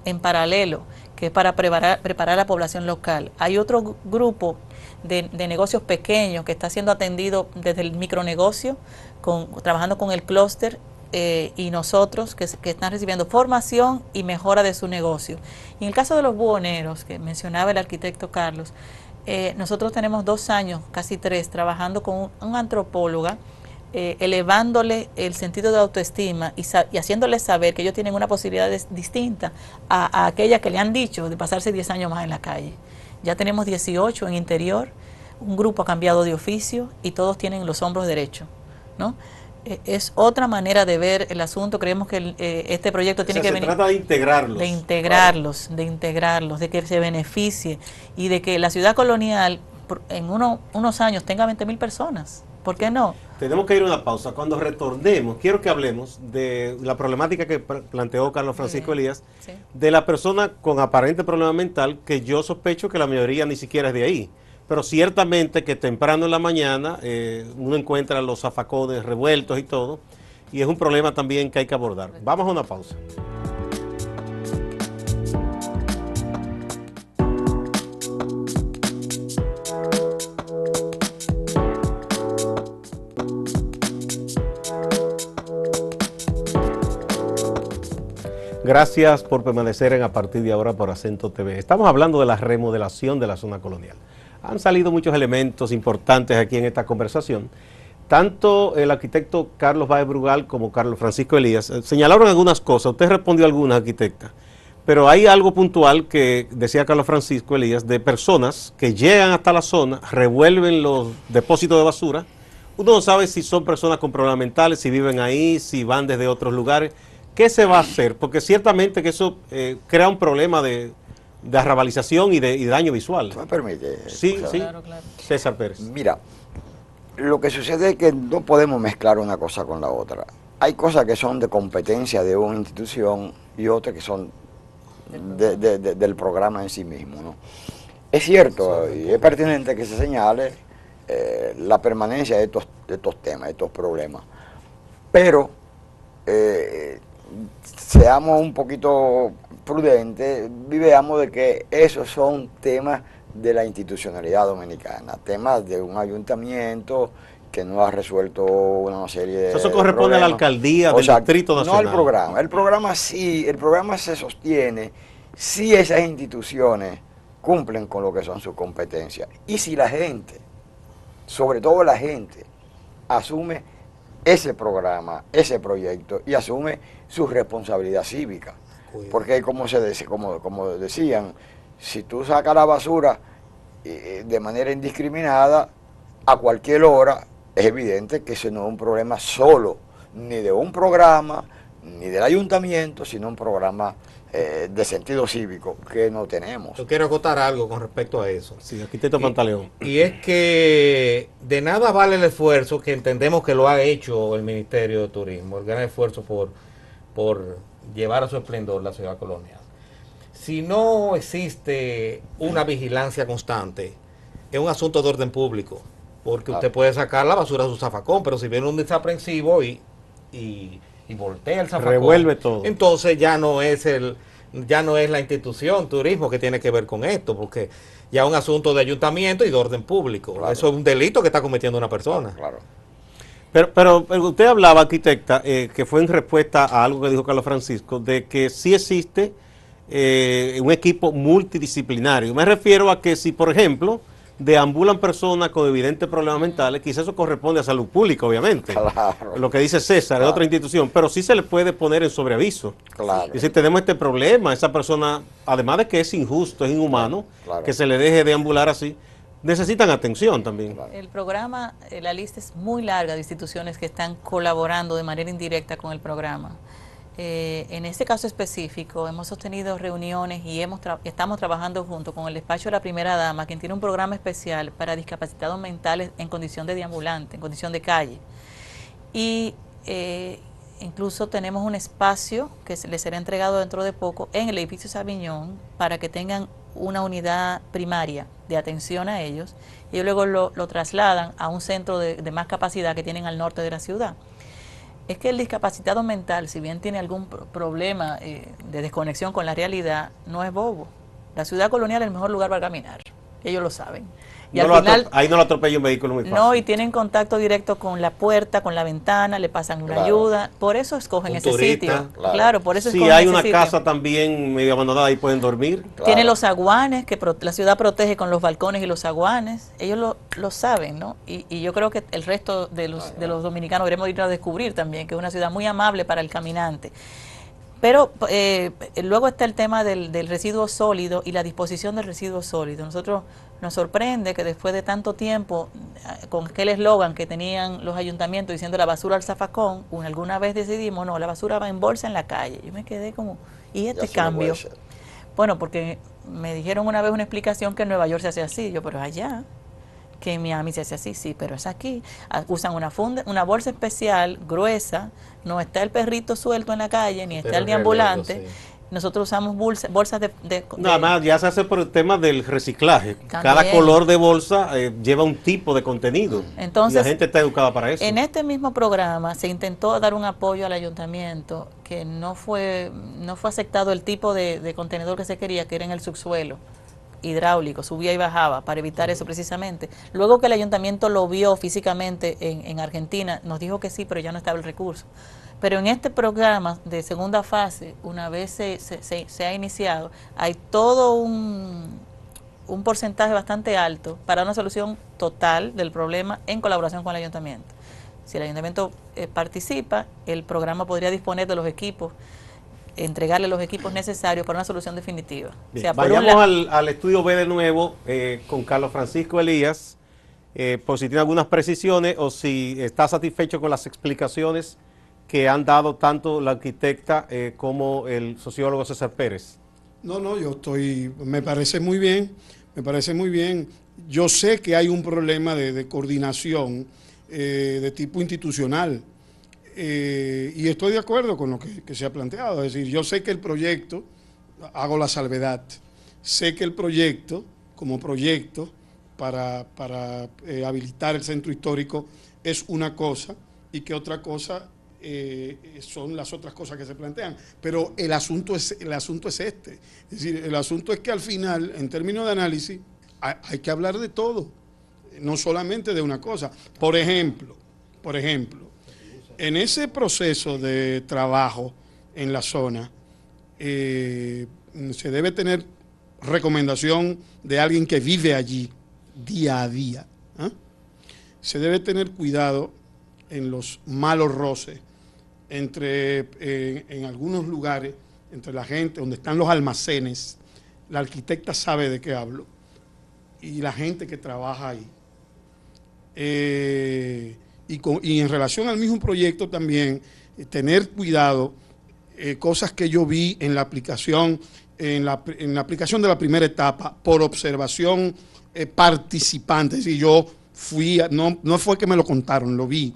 en paralelo, que es para preparar a la población local. Hay otro grupo de negocios pequeños que está siendo atendido desde el micronegocio, trabajando con el clúster, y nosotros que están recibiendo formación y mejora de su negocio. Y en el caso de los buhoneros, que mencionaba el arquitecto Carlos, nosotros tenemos 2 años, casi 3, trabajando con un antropóloga, elevándole el sentido de autoestima y haciéndole saber que ellos tienen una posibilidad distinta a aquella que le han dicho de pasarse 10 años más en la calle. Ya tenemos 18 en interior, un grupo ha cambiado de oficio y todos tienen los hombros derechos, ¿no? Es otra manera de ver el asunto. Creemos que este proyecto tiene que venir... Se trata de integrarlos. De integrarlos, de que se beneficie y de que la ciudad colonial en unos años tenga 20.000 personas. ¿Por qué no? Tenemos que ir a una pausa. Cuando retornemos, quiero que hablemos de la problemática que planteó Carlos Francisco Elías, sí, de la persona con aparente problema mental, que yo sospecho que la mayoría ni siquiera es de ahí. Pero ciertamente que temprano en la mañana uno encuentra los zafacones revueltos y todo, y es un problema también que hay que abordar. Vamos a una pausa. Gracias por permanecer A Partir de Ahora por Acento TV. Estamos hablando de la remodelación de la zona colonial. Han salido muchos elementos importantes aquí en esta conversación. Tanto el arquitecto Carlos Báez Brugal como Carlos Francisco Elías señalaron algunas cosas. Usted respondió algunas, arquitecta. Pero hay algo puntual que decía Carlos Francisco Elías, de personas que llegan hasta la zona, revuelven los depósitos de basura. Uno no sabe si son personas con problemas mentales, si viven ahí, si van desde otros lugares. ¿Qué se va a hacer? Porque ciertamente que eso crea un problema de arrabalización y de daño visual. ¿Me permite? Sí, sí. Claro, claro. César Pérez. Mira, lo que sucede es que no podemos mezclar una cosa con la otra. Hay cosas que son de competencia de una institución y otras que son del programa en sí mismo, ¿no? Es cierto y es pertinente que se señale la permanencia de estos temas, de estos problemas, pero seamos un poquito prudente y veamos de que esos son temas de la institucionalidad dominicana, temas de un ayuntamiento que no ha resuelto una serie de Eso corresponde a la alcaldía del Distrito Nacional. No al programa. El programa sí, el programa se sostiene si esas instituciones cumplen con lo que son sus competencias. Y si la gente, sobre todo la gente, asume ese programa, ese proyecto y asume su responsabilidad cívica. Porque como decían, si tú sacas la basura de manera indiscriminada a cualquier hora, es evidente que ese no es un problema solo, ni de un programa, ni del ayuntamiento, sino un programa de sentido cívico que no tenemos. Yo quiero acotar algo con respecto a eso. Sí, arquitecto Pantaleón. Y es que de nada vale el esfuerzo que entendemos que lo ha hecho el Ministerio de Turismo, el gran esfuerzo por llevar a su esplendor la ciudad colonial. Si no existe una vigilancia constante, es un asunto de orden público, porque usted puede sacar la basura de su zafacón, pero si viene un desaprensivo y voltea el zafacón, revuelve todo. Entonces ya no es la institución turismo que tiene que ver con esto, porque ya es un asunto de ayuntamiento y de orden público. Claro. Eso es un delito que está cometiendo una persona. Claro. Pero usted hablaba, arquitecta, que fue en respuesta a algo que dijo Carlos Francisco, de que sí existe un equipo multidisciplinario. Me refiero a que si, por ejemplo, deambulan personas con evidentes problemas mentales, quizás eso corresponde a salud pública, obviamente. Claro. Lo que dice César, es otra institución, pero sí se le puede poner en sobreaviso. Claro. Y si tenemos este problema, esa persona, además de que es injusto, es inhumano, que se le deje deambular así, necesitan atención también. El programa, la lista es muy larga de instituciones que están colaborando de manera indirecta con el programa. En este caso específico hemos sostenido reuniones y estamos trabajando junto con el despacho de la primera dama, quien tiene un programa especial para discapacitados mentales en condición de deambulante, en condición de calle. Y incluso tenemos un espacio que les será entregado dentro de poco en el edificio Sabiñón para que tengan una unidad primaria de atención a ellos y luego lo trasladan a un centro de más capacidad que tienen al norte de la ciudad. Es que el discapacitado mental, si bien tiene algún problema de desconexión con la realidad, no es bobo. La ciudad colonial es el mejor lugar para caminar. Ellos lo saben. Y no al final, ahí no lo atropella un vehículo muy fácil. No, y tienen contacto directo con la puerta, con la ventana, le pasan una ayuda. Por eso escogen ese sitio. Claro, por eso escogen ese sitio. Si hay una casa también medio abandonada, ahí pueden dormir. Tiene los zaguanes, que la ciudad protege con los balcones y los zaguanes. Ellos lo saben, ¿no? Y yo creo que el resto de los dominicanos queremos ir a descubrir también, que es una ciudad muy amable para el caminante. Pero luego está el tema del residuo sólido y la disposición del residuo sólido. Nosotros nos sorprende que después de tanto tiempo, con aquel eslogan que tenían los ayuntamientos diciendo la basura al zafacón, alguna vez decidimos, no, la basura va en bolsa en la calle. Yo me quedé como, ¿y este cambio? Bueno, porque me dijeron una vez una explicación que en Nueva York se hace así. Yo, pero allá, que en Miami se hace así, sí, pero es aquí. Usan una bolsa especial, gruesa, no está el perrito suelto en la calle, ni está el deambulante. Sí. Nosotros usamos bolsas de nada más, ya se hace por el tema del reciclaje. También. Cada color de bolsa lleva un tipo de contenido. Entonces, y la gente está educada para eso. En este mismo programa se intentó dar un apoyo al ayuntamiento que no fue aceptado el tipo de contenedor que se quería, que era en el subsuelo, hidráulico, subía y bajaba, para evitar eso precisamente. Luego que el ayuntamiento lo vio físicamente en Argentina, nos dijo que sí, pero ya no estaba el recurso. Pero en este programa de segunda fase, una vez se ha iniciado, hay todo un porcentaje bastante alto para una solución total del problema en colaboración con el ayuntamiento. Si el ayuntamiento participa, el programa podría disponer de los equipos, entregarle los equipos necesarios para una solución definitiva. O sea, vayamos al estudio B de nuevo con Carlos Francisco Elías, por si tiene algunas precisiones o si está satisfecho con las explicaciones que han dado tanto la arquitecta como el sociólogo César Pérez. No, me parece muy bien, Yo sé que hay un problema de coordinación de tipo institucional y estoy de acuerdo con lo que se ha planteado. Es decir, yo sé que el proyecto, hago la salvedad, sé que el proyecto, como proyecto para habilitar el centro histórico es una cosa y que otra cosa son las otras cosas que se plantean. Pero el asunto es este. Es decir, el asunto es que al final, en términos de análisis, hay que hablar de todo, no solamente de una cosa. Por ejemplo, en ese proceso de trabajo en la zona, se debe tener recomendación de alguien que vive allí día a día. Se debe tener cuidado en los malos roces en algunos lugares, entre la gente, donde están los almacenes. La arquitecta sabe de qué hablo, y la gente que trabaja ahí. Y en relación al mismo proyecto también, tener cuidado, cosas que yo vi en la aplicación, en la aplicación de la primera etapa, por observación participante. Es decir, yo fui, no fue que me lo contaron, lo vi.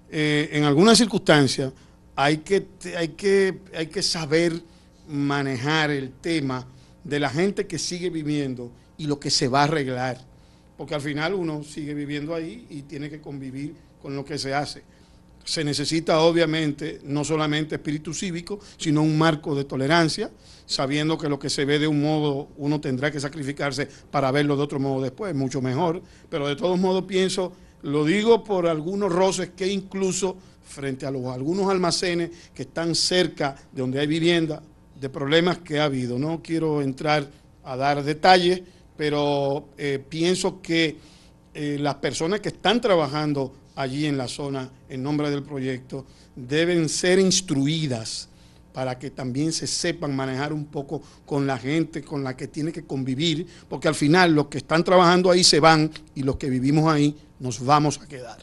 En algunas circunstancias hay que saber manejar el tema de la gente que sigue viviendo y lo que se va a arreglar, porque al final uno sigue viviendo ahí y tiene que convivir con lo que se hace. Se necesita obviamente no solamente espíritu cívico, sino un marco de tolerancia, sabiendo que lo que se ve de un modo uno tendrá que sacrificarse para verlo de otro modo después, mucho mejor. Pero de todos modos pienso, lo digo por algunos roces que incluso frente a algunos almacenes que están cerca de donde hay vivienda, de problemas que ha habido. No quiero entrar a dar detalles, pero pienso que las personas que están trabajando allí en la zona en nombre del proyecto deben ser instruidas para que también se sepan manejar un poco con la gente con la que tiene que convivir, porque al final los que están trabajando ahí se van y los que vivimos ahí nos vamos a quedar.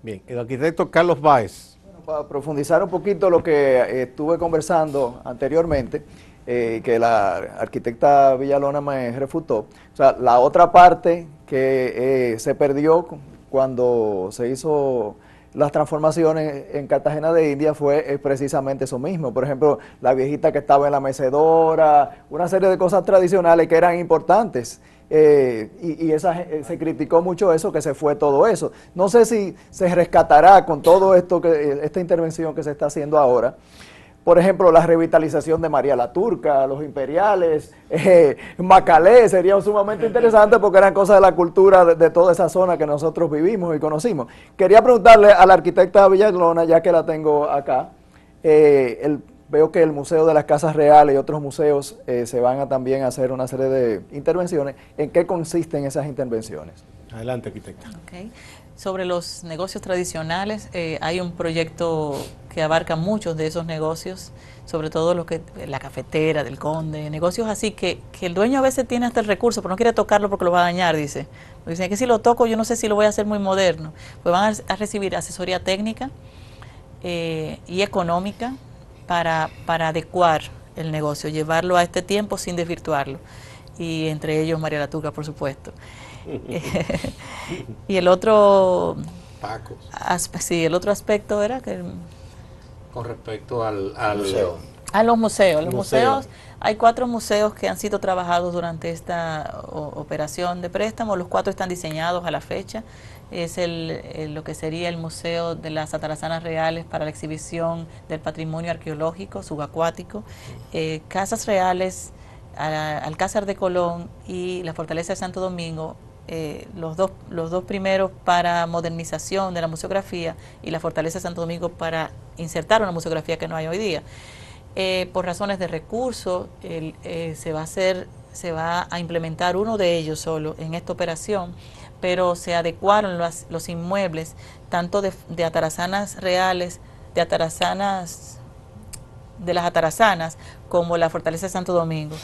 Bien, el arquitecto Carlos Báez. Bueno, para profundizar un poquito lo que estuve conversando anteriormente, que la arquitecta Villalona me refutó, o sea, la otra parte que se perdió cuando se hizo las transformaciones en Cartagena de India fue precisamente eso mismo. Por ejemplo, la viejita que estaba en la mecedora, una serie de cosas tradicionales que eran importantes. Se criticó mucho eso, que se fue todo eso. No sé si se rescatará con todo esto, esta intervención que se está haciendo ahora. Por ejemplo, la revitalización de María la Turca, los imperiales, Macalé, sería sumamente interesante porque eran cosas de la cultura de toda esa zona que nosotros vivimos y conocimos. Quería preguntarle a la arquitecta Villalona, ya que la tengo acá, veo que el Museo de las Casas Reales y otros museos se van a también hacer una serie de intervenciones. ¿En qué consisten esas intervenciones? Adelante, arquitecta. Okay. Sobre los negocios tradicionales, hay un proyecto que abarca muchos de esos negocios, sobre todo la cafetera del Conde, negocios así que el dueño a veces tiene hasta el recurso, pero no quiere tocarlo porque lo va a dañar, dice. Dicen que si lo toco yo no sé si lo voy a hacer muy moderno. Pues van a recibir asesoría técnica y económica para adecuar el negocio, llevarlo a este tiempo sin desvirtuarlo. Y entre ellos María la Turca, por supuesto. Y el otro el otro aspecto era que con respecto al museo. A los museos. Los museos, hay 4 museos que han sido trabajados durante esta operación de préstamo. Los 4 están diseñados a la fecha. Es lo que sería el Museo de las Atarazanas Reales para la exhibición del patrimonio arqueológico subacuático, Casas Reales, Alcázar de Colón y la Fortaleza de Santo Domingo. Los dos primeros para modernización de la museografía y la Fortaleza de Santo Domingo para insertar una museografía que no hay hoy día. Por razones de recursos, se va a implementar uno de ellos solo en esta operación, pero se adecuaron los inmuebles, tanto de atarazanas reales, de las atarazanas, como la Fortaleza de Santo Domingo.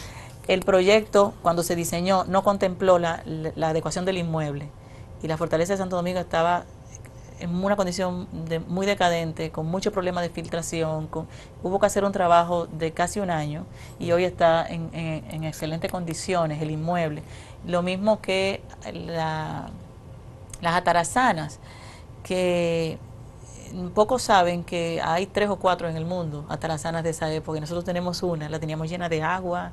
El proyecto, cuando se diseñó, no contempló la adecuación del inmueble y la Fortaleza de Santo Domingo estaba en una condición muy decadente, con muchos problemas de filtración. Hubo que hacer un trabajo de casi un año y hoy está en excelentes condiciones el inmueble. Lo mismo que las atarazanas, que pocos saben que hay 3 o 4 en el mundo, atarazanas de esa época. Nosotros tenemos una, la teníamos llena de agua,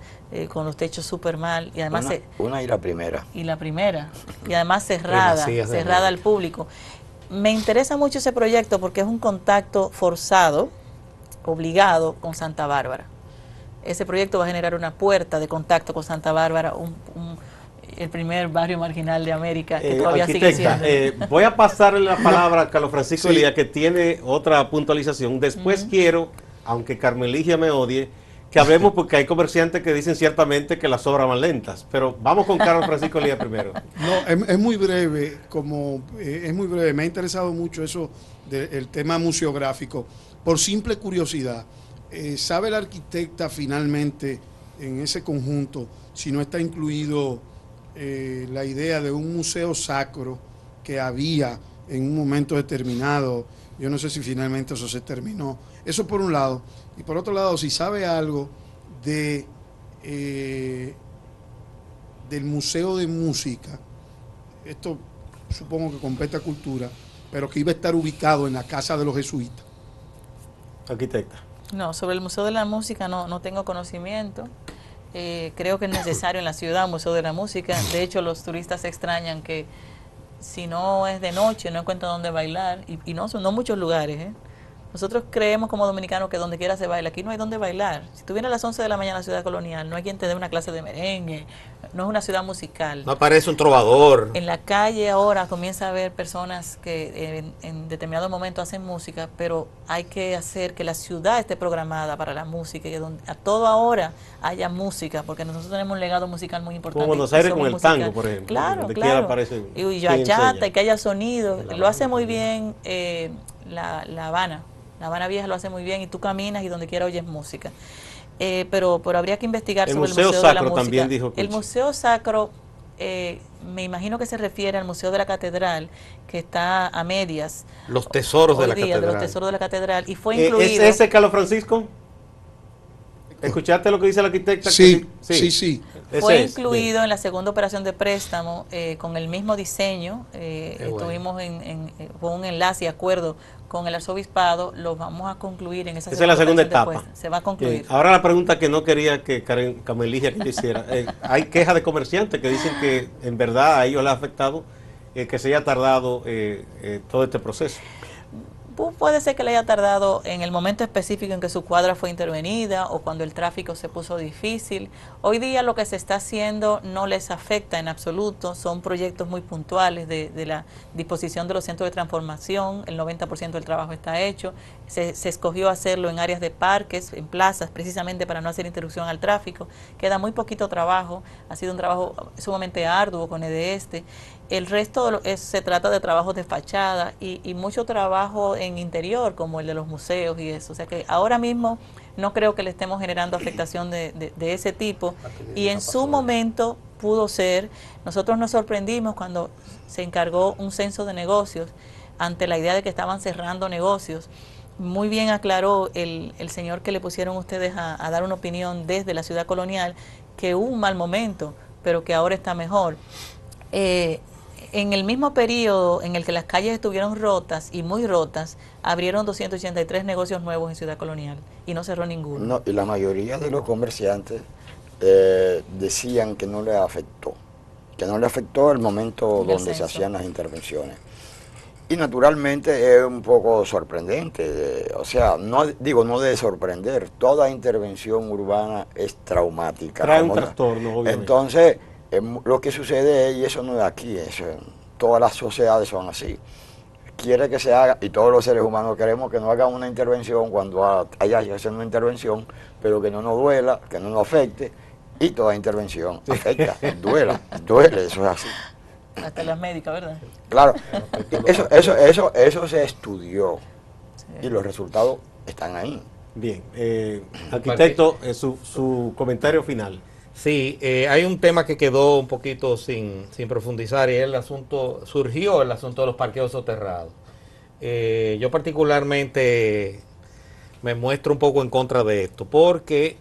con los techos súper mal. Y además una y la primera. Y la primera. Y además cerrada al público. Me interesa mucho ese proyecto porque es un contacto forzado, obligado con Santa Bárbara. Ese proyecto va a generar una puerta de contacto con Santa Bárbara, el primer barrio marginal de América, que todavía sigue siendo. Voy a pasarle la palabra a Carlos Francisco Elías, que tiene otra puntualización. Después quiero, aunque Carmeligia me odie, que hablemos porque hay comerciantes que dicen ciertamente que las obras van lentas. Pero vamos con Carlos Francisco Elías primero. No, es muy breve, es muy breve. Me ha interesado mucho eso del tema museográfico. Por simple curiosidad, ¿sabe la arquitecta finalmente en ese conjunto si no está incluido la idea de un museo sacro que había en un momento determinado? Yo no sé si finalmente eso se terminó. Eso por un lado. Y por otro lado, si sabe algo de del Museo de Música, esto supongo que compete a Cultura, pero que iba a estar ubicado en la Casa de los Jesuitas. Arquitecta. No, sobre el Museo de la Música no tengo conocimiento. Creo que es necesario en la ciudad un Museo de la Música. De hecho, los turistas se extrañan que si no es de noche no encuentran dónde bailar. Y no son muchos lugares, ¿eh? Nosotros creemos como dominicanos que donde quiera se baila. Aquí no hay donde bailar. Si tú vienes a las 11 de la mañana a la ciudad colonial, no hay quien te dé una clase de merengue. No es una ciudad musical. No aparece un trovador. En la calle ahora comienza a haber personas que en determinado momento hacen música, pero hay que hacer que la ciudad esté programada para la música, que donde a toda hora haya música, porque nosotros tenemos un legado musical muy importante. Como Buenos Aires con el tango, por ejemplo. Claro, claro. Y bachata, y que haya sonido. Lo hace muy bien La Habana. La Habana Vieja lo hace muy bien y tú caminas y donde quiera oyes música. Pero habría que investigar sobre el Museo de la Música. También dijo el Museo Sacro, me imagino que se refiere al Museo de la Catedral, que está a medias. Los tesoros de la catedral. De los tesoros de la catedral. Y fue incluido. ¿Es ese, Carlos Francisco? ¿Escuchaste lo que dice la arquitecta? Sí, sí. Fue incluido en la segunda operación de préstamo con el mismo diseño. Estuvimos con un enlace y acuerdo con el arzobispado. Lo vamos a concluir en esa es la segunda etapa. Se va a concluir. Bien. Ahora la pregunta que no quería que Carmeligia que yo hiciera. Hay quejas de comerciantes que dicen que en verdad a ellos les ha afectado que se haya tardado todo este proceso. Puede ser que le haya tardado en el momento específico en que su cuadra fue intervenida o cuando el tráfico se puso difícil. Hoy día lo que se está haciendo no les afecta en absoluto, son proyectos muy puntuales de la disposición de los centros de transformación, el 90% del trabajo está hecho, se escogió hacerlo en áreas de parques, en plazas, precisamente para no hacer interrupción al tráfico, queda muy poquito trabajo, ha sido un trabajo sumamente arduo con EDESTE. El resto se trata de trabajos de fachada y mucho trabajo en interior, como el de los museos y eso. O sea que ahora mismo no creo que le estemos generando afectación de ese tipo. Y en su momento pudo ser. Nosotros nos sorprendimos cuando se encargó un censo de negocios ante la idea de que estaban cerrando negocios. Muy bien aclaró el señor que le pusieron ustedes a dar una opinión desde la ciudad colonial que hubo un mal momento, pero que ahora está mejor. En el mismo periodo en el que las calles estuvieron rotas y muy rotas, abrieron 283 negocios nuevos en Ciudad Colonial y no cerró ninguno. No, y la mayoría de los comerciantes decían que no les afectó el momento donde se hacían las intervenciones. Y naturalmente es un poco sorprendente, o sea, no de sorprender, toda intervención urbana es traumática. Trae un trastorno, obviamente. Entonces, lo que sucede es, y eso no es aquí, todas las sociedades son así. Quiere que se haga, y todos los seres humanos queremos que no hagan una intervención cuando haya que hacer una intervención, pero que no nos duela, que no nos afecte, y toda intervención afecta, duele, eso es así. Hasta las médicas, ¿verdad? Claro, eso se estudió, sí. Y los resultados están ahí. Bien, arquitecto, su comentario final. Sí, hay un tema que quedó un poquito sin profundizar y es surgió el asunto de los parqueos soterrados. Yo particularmente me muestro un poco en contra de esto porque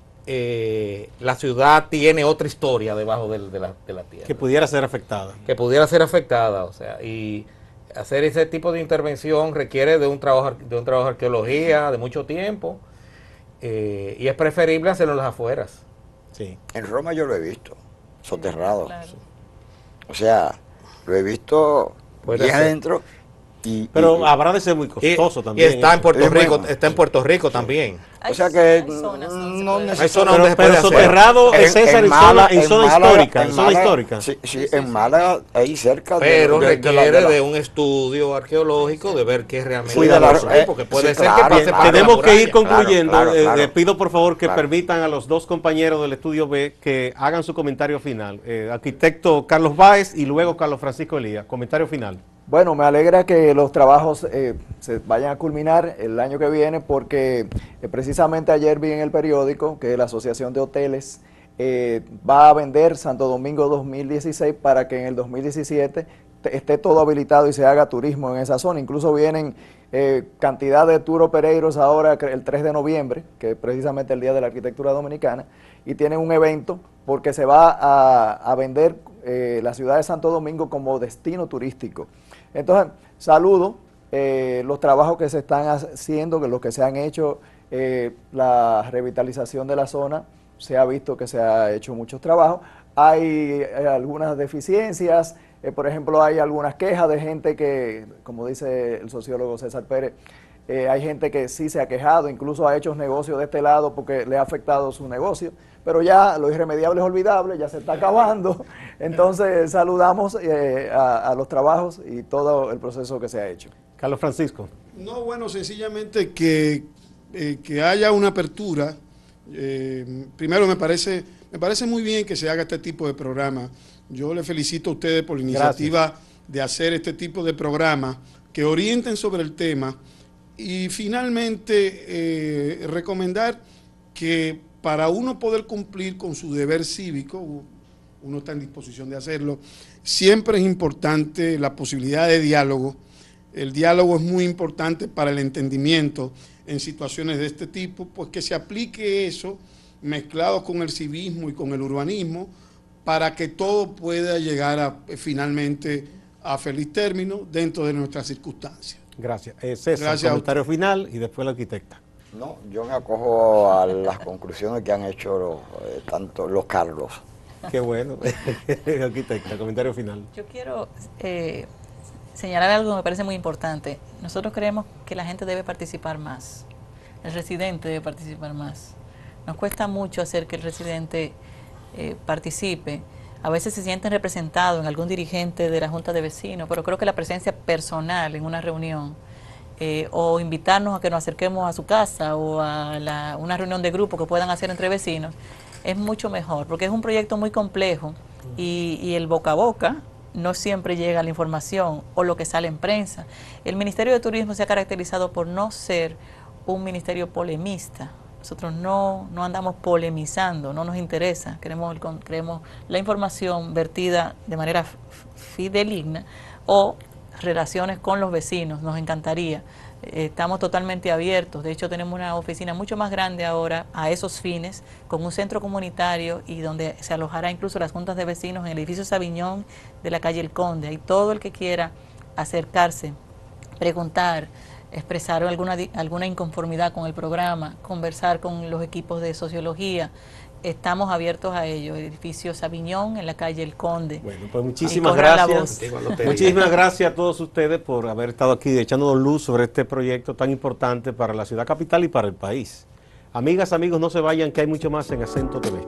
la ciudad tiene otra historia debajo de la tierra. Que pudiera ser afectada. O sea, y hacer ese tipo de intervención requiere de un trabajo de arqueología de mucho tiempo y es preferible hacerlo en las afueras. Sí. En Roma yo lo he visto, soterrado. Claro. O sea, lo he visto bien adentro Pero habrá de ser muy costoso también. Y está en Puerto Rico, bueno. está en Puerto Rico también. O sea que hay zonas donde se no puede. Hay zonas donde se puede Pero hacer. soterrado es César en zona histórica. En zona histórica. Sí, en Málaga, ahí cerca Pero de requiere la- de un estudio arqueológico de ver qué realmente Sí, de la- pasó ahí, porque puede sí, ser claro, que pase claro. por la Tenemos que ir muralla. concluyendo. Claro, claro. Le pido por favor que Claro. permitan a los dos compañeros del estudio B que hagan su comentario final. Arquitecto Carlos Báez y luego Carlos Francisco Elías. Comentario final. Bueno, me alegra que los trabajos se vayan a culminar el año que viene porque precisamente ayer vi en el periódico que la Asociación de Hoteles va a vender Santo Domingo 2016 para que en el 2017 esté todo habilitado y se haga turismo en esa zona. Incluso vienen cantidad de tour operators ahora el 3 de noviembre, que es precisamente el Día de la Arquitectura Dominicana, y tienen un evento porque se va a vender la ciudad de Santo Domingo como destino turístico. Entonces, saludo los trabajos que se están haciendo, que los que se han hecho, la revitalización de la zona, se ha visto que se ha hecho muchos trabajos. Hay algunas deficiencias, por ejemplo, hay algunas quejas de gente que, como dice el sociólogo César Pérez, hay gente que sí se ha quejado, incluso ha hecho negocios de este lado porque le ha afectado su negocio, pero ya lo irremediable es olvidable, ya se está acabando. Entonces saludamos a los trabajos y todo el proceso que se ha hecho. Carlos Francisco. No, bueno, sencillamente que haya una apertura. Primero me parece muy bien que se haga este tipo de programa. Yo le felicito a ustedes por la iniciativa de hacer este tipo de programas que orienten sobre el tema y finalmente recomendar que para uno poder cumplir con su deber cívico, uno está en disposición de hacerlo, siempre es importante la posibilidad de diálogo. El diálogo es muy importante para el entendimiento en situaciones de este tipo, pues que se aplique eso mezclado con el civismo y con el urbanismo para que todo pueda llegar finalmente a feliz término dentro de nuestras circunstancias. Gracias. César, Gracias comentario final y después la arquitecta. No, yo me acojo a las conclusiones que han hecho tanto los Carlos. Qué bueno. Arquitecta, comentario final. Yo quiero señalar algo que me parece muy importante. Nosotros creemos que la gente debe participar más. El residente debe participar más. Nos cuesta mucho hacer que el residente participe. A veces se sienten representados en algún dirigente de la Junta de Vecinos, pero creo que la presencia personal en una reunión o invitarnos a que nos acerquemos a su casa o a una reunión de grupo que puedan hacer entre vecinos es mucho mejor, porque es un proyecto muy complejo y el boca a boca no siempre llega la información o lo que sale en prensa. El Ministerio de Turismo se ha caracterizado por no ser un ministerio polemista. Nosotros no andamos polemizando, no nos interesa, queremos la información vertida de manera fidedigna o relaciones con los vecinos, nos encantaría. Estamos totalmente abiertos, de hecho tenemos una oficina mucho más grande ahora a esos fines, con un centro comunitario y donde se alojará incluso las juntas de vecinos en el edificio Sabiñón de la calle El Conde. Y todo el que quiera acercarse, preguntar, expresar alguna inconformidad con el programa, conversar con los equipos de sociología, estamos abiertos a ello. Edificio Sabiñón en la calle El Conde. Bueno, pues muchísimas gracias. Muchísimas gracias a todos ustedes por haber estado aquí echándonos luz sobre este proyecto tan importante para la ciudad capital y para el país. Amigas, amigos, no se vayan, que hay mucho más en Acento TV.